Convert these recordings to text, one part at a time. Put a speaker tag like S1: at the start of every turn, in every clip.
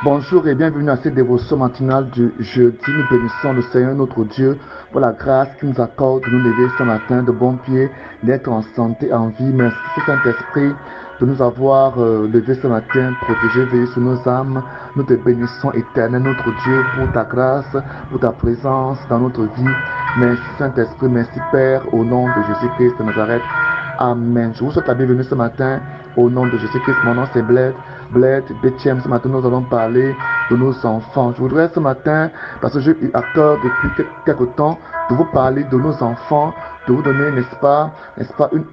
S1: Bonjour et bienvenue à cette dévotion matinale du jeudi. Nous bénissons le Seigneur notre Dieu pour la grâce qu'il nous accorde de nous lever ce matin de bon pied, d'être en santé, en vie. Merci Saint-Esprit de nous avoir levés ce matin, protégés, veillés sur nos âmes. Nous te bénissons éternel notre Dieu pour ta grâce, pour ta présence dans notre vie. Merci Saint-Esprit, merci Père, au nom de Jésus-Christ de Nazareth. Amen. Je vous souhaite la bienvenue ce matin au nom de Jésus-Christ. Mon nom c'est Bled Betchem. Ce matin, nous allons parler de nos enfants. Je voudrais ce matin, parce que j'ai eu à cœur depuis quelque temps, de vous parler de nos enfants, de vous donner, n'est-ce pas, une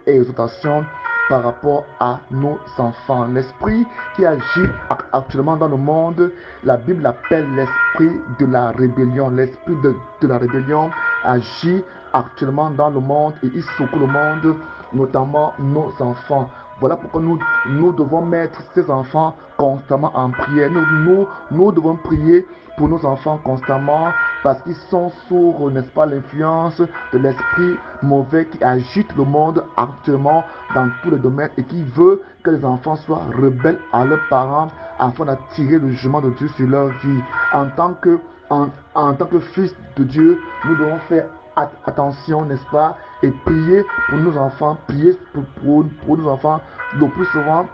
S1: exhortation par rapport à nos enfants. L'esprit qui agit actuellement dans le monde, la Bible l'appelle l'esprit de la rébellion. L'esprit de la rébellion agit actuellement dans le monde et il secoue le monde, notamment nos enfants. Voilà pourquoi nous devons mettre ces enfants constamment en prière. Nous devons prier pour nos enfants constamment parce qu'ils sont sous, n'est-ce pas, l'influence de l'esprit mauvais qui agite le monde actuellement dans tous les domaines et qui veut que les enfants soient rebelles à leurs parents afin d'attirer le jugement de Dieu sur leur vie. En tant que fils de Dieu, nous devons faire attention, n'est-ce pas, et prier pour nos enfants, prier pour nos enfants le plus souvent.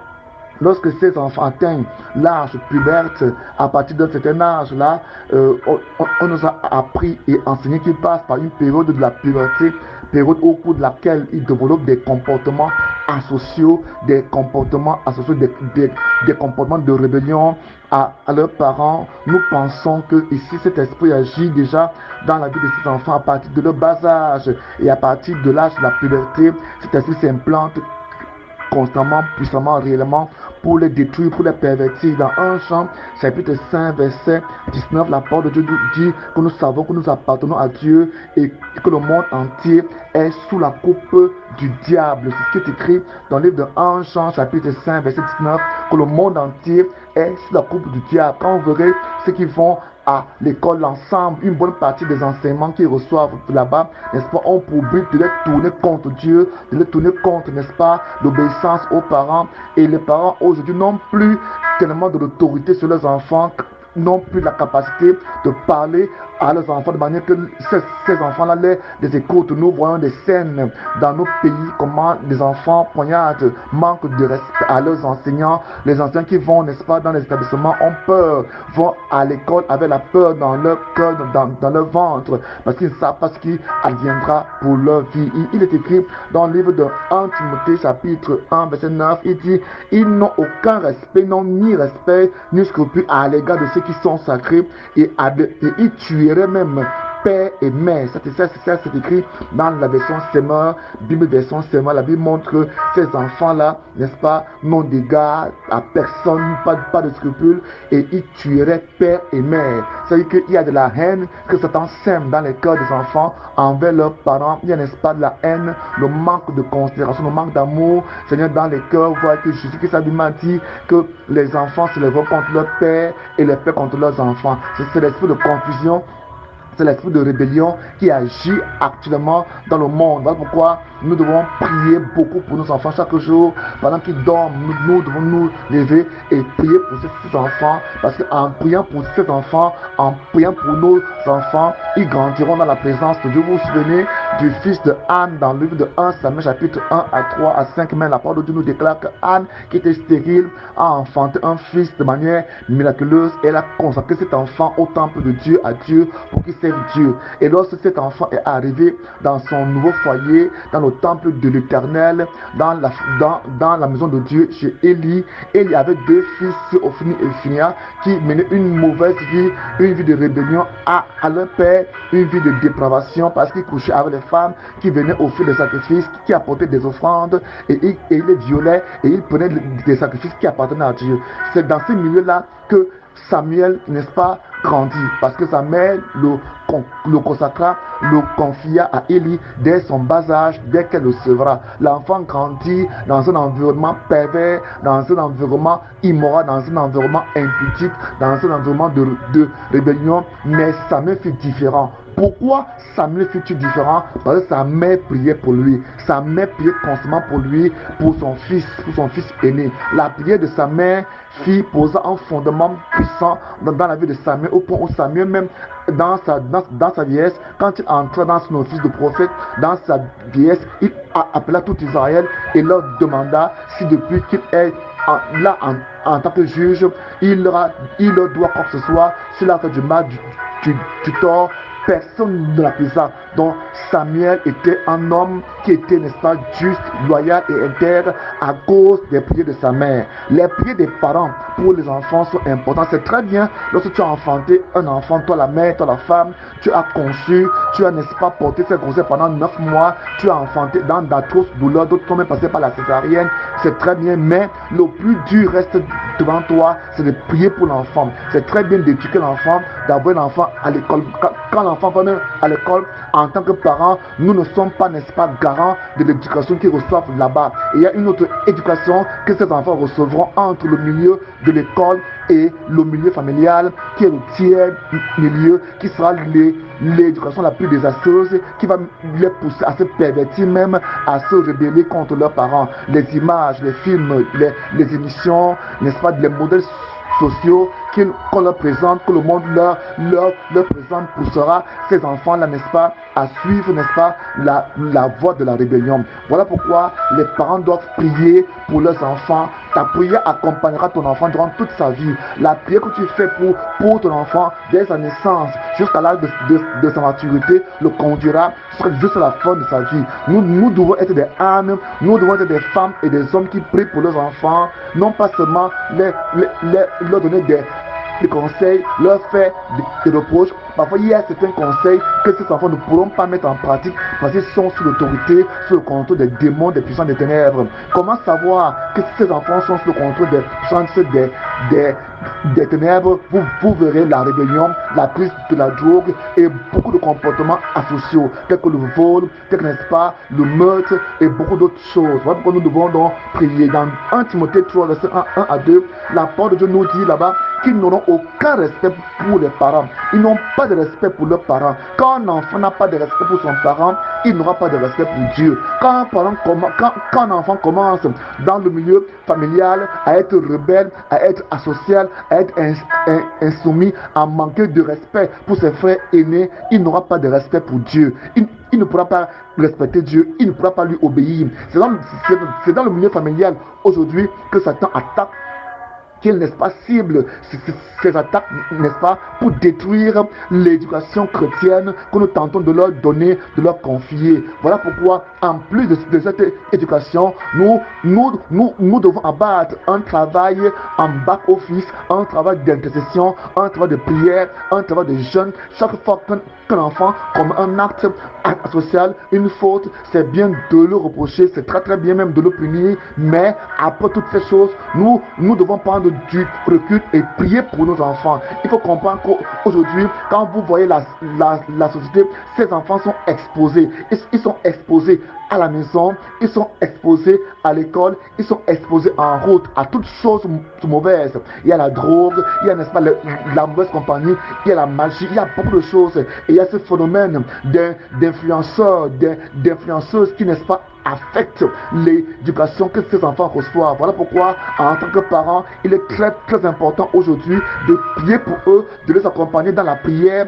S1: Lorsque ces enfants atteignent l'âge puberte, à partir d'un certain âge là, on nous a appris et enseigné qu'ils passent par une période de la puberté, période au cours de laquelle ils développent des comportements asociaux, des comportements de rébellion à leurs parents. Nous pensons que ici cet esprit agit déjà dans la vie de ces enfants à partir de leur bas âge et à partir de l'âge de la puberté, cet esprit s'implante constamment, puissamment, réellement, pour les détruire, pour les pervertir. Dans 1 Jean, chapitre 5, verset 19, la parole de Dieu nous dit que nous savons que nous appartenons à Dieu et que le monde entier est sous la coupe du diable. C'est ce qui est écrit dans le livre de 1 Jean, chapitre 5, verset 19, que le monde entier est sous la coupe du diable. Quand vous verrez ceux qui vont à l'école, l'ensemble, une bonne partie des enseignements qu'ils reçoivent là-bas, n'est-ce pas, ont pour but de les tourner contre Dieu, de les tourner contre, n'est-ce pas, l'obéissance aux parents. Et les parents aujourd'hui n'ont plus tellement de l'autorité sur leurs enfants, n'ont plus la capacité de parler à leurs enfants de manière que ces enfants-là les écoutent. Nous voyons des scènes dans nos pays, comment les enfants poignardent, manquent de respect à leurs enseignants. Les enseignants qui vont, n'est-ce pas, dans les établissements ont peur, vont à l'école avec la peur dans leur cœur, dans leur ventre, parce qu'ils ne savent pas ce qui adviendra pour leur vie. Il est écrit dans le livre de 1 Timothée, chapitre 1, verset 9, il dit, ils n'ont aucun respect, n'ont ni respect, ni scrupule à l'égard de ceux qui sont sacrés et ils tueraient même père et mère. C'est écrit dans la version Semeur, Bible version Semeur. La Bible montre que ces enfants-là, n'est-ce pas, n'ont d'égard à personne, pas de scrupules, et ils tueraient père et mère. C'est-à-dire qu'il y a de la haine que Satan sème dans les cœurs des enfants envers leurs parents. Il y a, n'est-ce pas, de la haine, le manque de considération, le manque d'amour. Seigneur, dans les cœurs, voit que Jésus-Christ a dit que les enfants se lèveront contre leur père et les pères contre leurs enfants. C'est l'esprit de confusion. C'est l'esprit de rébellion qui agit actuellement dans le monde. Voilà pourquoi nous devons prier beaucoup pour nos enfants chaque jour. Pendant qu'ils dorment, nous devons nous lever et prier pour ces enfants. Parce qu'en priant pour ces enfants, en priant pour nos enfants, ils grandiront dans la présence de Dieu. Vous vous souvenez du fils de Anne dans le livre de 1 Samuel chapitre 1 à 3 à 5. Mais la parole de Dieu nous déclare que Anne, qui était stérile, a enfanté un fils de manière miraculeuse. Elle a consacré cet enfant au temple de Dieu, à Dieu, pour qu'il serve Dieu. Et lorsque cet enfant est arrivé dans son nouveau foyer, dans le temple de l'Éternel, dans la maison de Dieu, chez Élie, il y avait deux fils, Ophni et Phinéas, qui menaient une mauvaise vie, une vie de rébellion à leur père, une vie de dépravation, parce qu'ils couchaient avec les femmes qui venaient offrir des sacrifices, qui apportaient des offrandes, et ils les violaient, et ils prenaient des sacrifices qui appartenaient à Dieu. C'est dans ces milieux-là que Samuel, n'est-ce pas, grandit, parce que sa mère le consacra, le confia à Élie dès son bas âge, dès qu'elle le sevra. L'enfant grandit dans un environnement pervers, dans un environnement immoral, dans un environnement impudique, dans un environnement de rébellion, mais Samuel fut différent. Pourquoi Samuel fut-il différent? Parce que sa mère priait pour lui. Sa mère priait constamment pour lui, pour son fils aîné. La prière de sa mère posa un fondement puissant dans la vie de Samuel, au point où Samuel, même dans sa vieillesse, quand il entra dans son office de prophète, dans sa vieillesse, il appela tout Israël et leur demanda si depuis qu'il est là en tant que juge, il leur doit quoi que ce soit, s'il a fait du mal, du tort, personne ne l'accusa. Donc Samuel était un homme qui était, n'est-ce pas, juste, loyal et intègre à cause des prières de sa mère. Les prières des parents pour les enfants sont importantes. C'est très bien lorsque tu as enfanté un enfant, toi la mère, toi la femme, tu as conçu, tu as, n'est-ce pas, porté cette grossesse pendant 9 mois, tu as enfanté dans d'atroces douleurs, d'autres sont même passés par la césarienne. C'est très bien, mais le plus dur reste devant toi, c'est de prier pour l'enfant. C'est très bien d'éduquer l'enfant, d'avoir l'enfant à l'école. Quand l'enfant va à l'école, en tant que parents, nous ne sommes pas, n'est-ce pas, garants de l'éducation qu'ils reçoivent là-bas. Et il y a une autre éducation que ces enfants recevront entre le milieu de l'école et le milieu familial, qui est le tiers milieu, qui sera l'éducation la plus désastreuse, qui va les pousser à se pervertir, même à se rebeller contre leurs parents. Les images, les films, les émissions, n'est-ce pas, les modèles sociaux qu'on leur présente, que le monde leur présente, poussera ces enfants-là, n'est-ce pas, à suivre, n'est-ce pas, la voie de la rébellion. Voilà pourquoi les parents doivent prier pour leurs enfants. Ta prière accompagnera ton enfant durant toute sa vie. La prière que tu fais pour ton enfant dès sa naissance jusqu'à l'âge de sa maturité le conduira jusqu'à la fin de sa vie. Nous devons être des âmes, nous devons être des femmes et des hommes qui prient pour leurs enfants, non pas seulement leur donner des conseils, leur faire des reproches. Parfois, il y a certains conseils que ces enfants ne pourront pas mettre en pratique parce qu'ils sont sous l'autorité, sous le contrôle des démons, des puissants des ténèbres. Comment savoir que ces enfants sont sous le contrôle des puissants des ténèbres? Vous verrez la rébellion, la prise de la drogue et beaucoup de comportements asociaux, tels que le vol, tels que, n'est-ce pas, le meurtre et beaucoup d'autres choses. Voilà pourquoi nous devons donc prier. Dans 1 Timothée 3, verset 1 à 2, la parole de Dieu nous dit là-bas qu'ils n'auront aucun respect pour les parents. Ils n'ont pas de respect pour leurs parents. Quand un enfant n'a pas de respect pour son parent, il n'aura pas de respect pour Dieu. Quand un enfant commence dans le milieu familial à être rebelle, à être asocial, à être insoumis, à manquer de respect pour ses frères aînés, il n'aura pas de respect pour Dieu. Il ne pourra pas respecter Dieu, il ne pourra pas lui obéir. C'est dans le milieu familial aujourd'hui que Satan attaque, qu'il n'est pas cible ces attaques, n'est-ce pas, pour détruire l'éducation chrétienne que nous tentons de leur donner, de leur confier. Voilà pourquoi, en plus de cette éducation, nous devons abattre un travail en back-office, un travail d'intercession, un travail de prière, un travail de jeûne. Chaque fois qu'un enfant commet un acte asocial, une faute, c'est bien de le reprocher, c'est très très bien même de le punir, mais après toutes ces choses, nous devons prendre du recul et prier pour nos enfants. Il faut comprendre qu'aujourd'hui, quand vous voyez la société, ces enfants sont exposés. Ils sont exposés à la maison, ils sont exposés à l'école, ils sont exposés en route à toutes choses mauvaises. Il y a la drogue, il y a, n'est-ce pas, la mauvaise compagnie, il y a la magie, il y a beaucoup de choses. Et il y a ce phénomène d'influenceurs, d'influenceuses qui, n'est-ce pas, affecte l'éducation que ces enfants reçoivent. Voilà pourquoi, en tant que parents, il est très très important aujourd'hui de prier pour eux, de les accompagner dans la prière,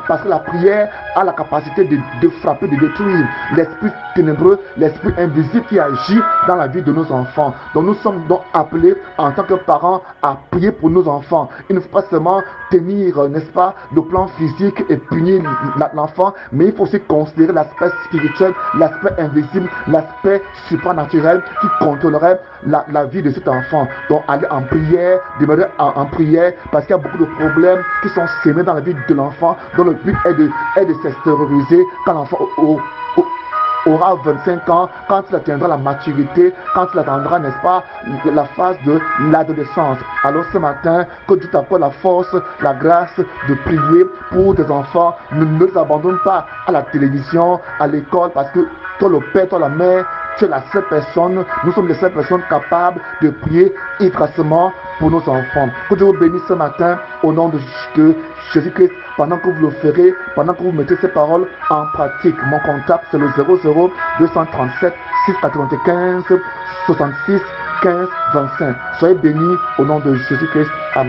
S1: parce que la prière a la capacité de frapper, de détruire l'esprit ténébreux, l'esprit invisible qui agit dans la vie de nos enfants. Donc nous sommes donc appelés en tant que parents à prier pour nos enfants. Il ne faut pas seulement tenir, n'est-ce pas, le plan physique et punir l'enfant, mais il faut aussi considérer l'aspect spirituel, l'aspect invisible, l'aspect supranaturel qui contrôlerait la vie de cet enfant. Donc aller en prière, demeurer en prière, parce qu'il y a beaucoup de problèmes qui sont sémés dans la vie de l'enfant, dont le but est de s'extérioriser quand l'enfant aura 25 ans, quand il atteindra la maturité, quand il atteindra, n'est-ce pas, la phase de l'adolescence. Alors ce matin, que Dieu t'apporte la force, la grâce de prier pour tes enfants. Ne les abandonne pas à la télévision, à l'école, parce que toi le père, toi la mère, tu es la seule personne, nous sommes les seules personnes capables de prier efficacement pour nos enfants. Que Dieu vous bénisse ce matin au nom de Jésus-Christ. Pendant que vous le ferez, pendant que vous mettez ces paroles en pratique, mon contact c'est le 00 237 695 66 15 25. Soyez bénis au nom de Jésus-Christ. Amen.